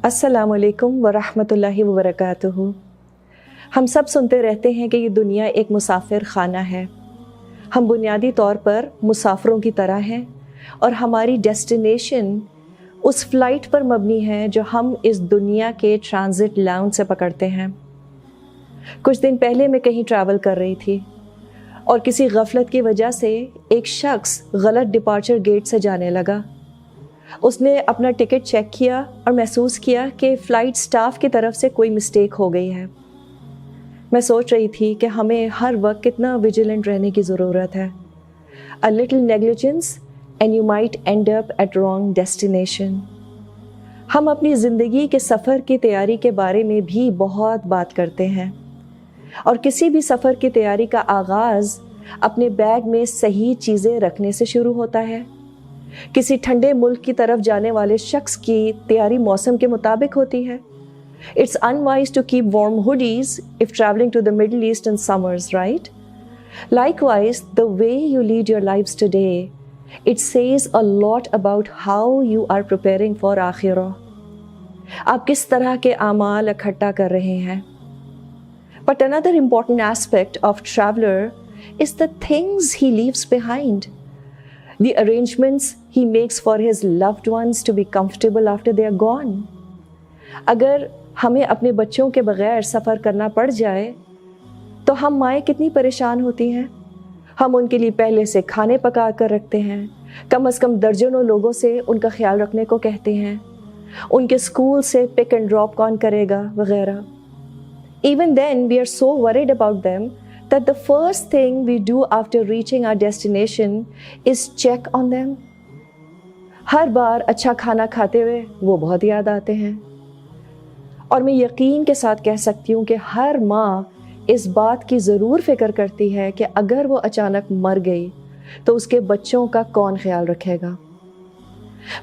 अस्सलाम वालेकुम वरहमतुल्लाहि वबरकातुहू। हम सब सुनते रहते हैं कि ये दुनिया एक मुसाफिर खाना है। हम बुनियादी तौर पर मुसाफिरों की तरह हैं और हमारी डेस्टिनेशन उस फ़्लाइट पर मबनी है जो हम इस दुनिया के ट्रांजिट लाउंज से पकड़ते हैं। कुछ दिन पहले मैं कहीं ट्रैवल कर रही थी और किसी गफलत की वजह से एक शख्स गलत डिपार्चर गेट से जाने लगा। उसने अपना टिकट चेक किया और महसूस किया कि फ़्लाइट स्टाफ की तरफ से कोई मिस्टेक हो गई है। मैं सोच रही थी कि हमें हर वक्त कितना विजिलेंट रहने की ज़रूरत है। A little negligence and you might end up at wrong destination। हम अपनी ज़िंदगी के सफ़र की तैयारी के बारे में भी बहुत बात करते हैं और किसी भी सफ़र की तैयारी का आगाज़ अपने बैग में सही चीज़ें रखने से शुरू होता है। किसी ठंडे मुल्क की तरफ जाने वाले शख्स की तैयारी मौसम के मुताबिक होती है। It's unwise to keep warm hoodies if traveling to the Middle East in summers, right? Likewise, the way you lead your lives today, it says a lot about how you are preparing for आखिरah। आप किस तरह के आमाल इकट्ठा कर रहे हैं। But another important aspect of traveler is the things he leaves behind, the arrangements he makes for his loved ones to be comfortable after they are gone। अगर हमें अपने बच्चों के बगैर सफ़र करना पड़ जाए तो हम माएँ कितनी परेशान होती हैं। हम उनके लिए पहले से खाने पका कर रखते हैं, कम से कम दर्जनों लोगों से उनका ख्याल रखने को कहते हैं, उनके स्कूल से पिक एंड ड्रॉप कौन करेगा वगैरह। Even then we are so worried about them that the first thing we do after reaching our destination is check on them। हर बार अच्छा खाना खाते हुए वो बहुत याद आते हैं और मैं यकीन के साथ कह सकती हूँ कि हर माँ इस बात की ज़रूर फ़िक्र करती है कि अगर वो अचानक मर गई तो उसके बच्चों का कौन ख्याल रखेगा।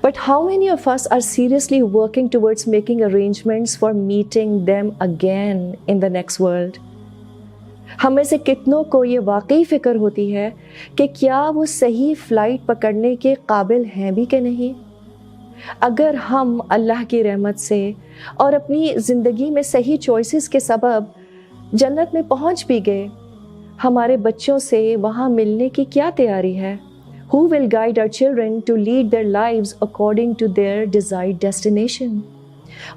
But how many of us are seriously working towards making arrangements for meeting them again in the next world? हम में से कितनों को ये वाकई फ़िक्र होती है कि क्या वो सही फ़्लाइट पकड़ने के काबिल हैं भी कि नहीं। अगर हम अल्लाह की रहमत से और अपनी ज़िंदगी में सही चॉइसेस के सबब जन्नत में पहुंच भी गए, हमारे बच्चों से वहाँ मिलने की क्या तैयारी है। Who will guide our children to lead their lives according to their desired destination?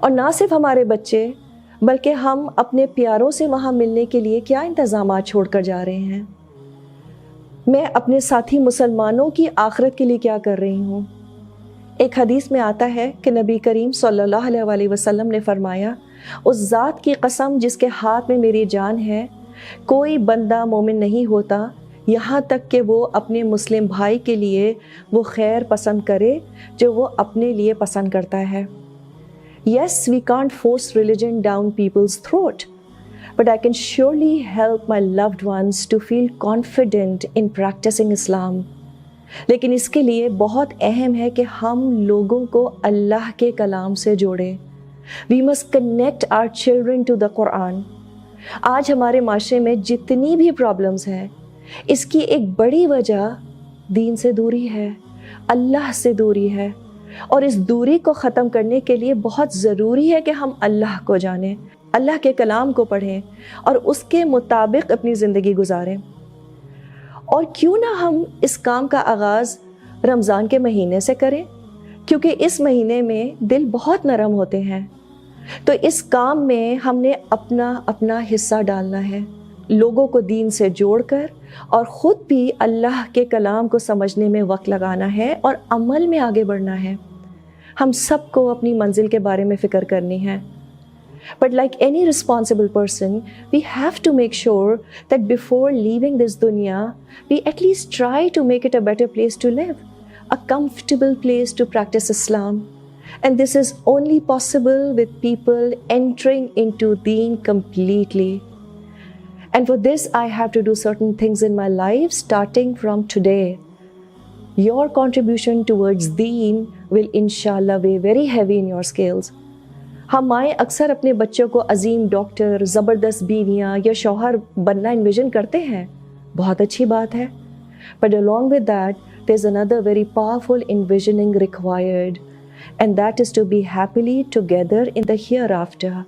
और ना सिर्फ हमारे बच्चे बल्कि हम अपने प्यारों से वहाँ मिलने के लिए क्या इंतज़ामात छोड़कर जा रहे हैं। मैं अपने साथी मुसलमानों की आखिरत के लिए क्या कर रही हूँ। एक हदीस में आता है कि नबी करीम सल्लल्लाहु अलैहि वसल्लम ने फरमाया, उस ज़ात की कसम जिसके हाथ में मेरी जान है, कोई बंदा मोमिन नहीं होता यहाँ तक कि वो अपने मुस्लिम भाई के लिए वो खैर पसंद करे जो वो अपने लिए पसंद करता है। Yes, we can't force religion down people's throat, but I can surely help my loved ones to feel confident in practicing Islam। लेकिन इसके लिए बहुत अहम है कि हम लोगों को अल्लाह के कलाम से जोड़ें। We must connect our children to the Quran। आज हमारे माशरे में जितनी भी प्रॉब्लम्स हैं, इसकी एक बड़ी वजह दीन से दूरी है, अल्लाह से दूरी है और इस दूरी को ख़त्म करने के लिए बहुत ज़रूरी है कि हम अल्लाह को जानें, अल्लाह के कलाम को पढ़ें और उसके मुताबिक अपनी ज़िंदगी गुजारें। और क्यों ना हम इस काम का आगाज़ रमज़ान के महीने से करें, क्योंकि इस महीने में दिल बहुत नरम होते हैं। तो इस काम में हमने अपना अपना हिस्सा डालना है, लोगों को दीन से जोड़कर और ख़ुद भी अल्लाह के कलाम को समझने में वक्त लगाना है और अमल में आगे बढ़ना है। हम सबको अपनी मंजिल के बारे में फ़िक्र करनी है। But like any responsible person, we have to make sure that before leaving this dunya, we at least try to make it a better place to live, a comfortable place to practice Islam. And this is only possible with people entering into Deen completely. And for this, I have to do certain things in my life starting from today. Your contribution towards Deen will inshallah weigh very heavy in your scales. हम माएँ अक्सर अपने बच्चों को अजीम doctor, ज़बरदस्त बीवियाँ या शौहर बनना invasion करते हैं। बहुत अच्छी बात है। But along with that, there's another very powerful envisioning required, and that is to be happily together in the hereafter.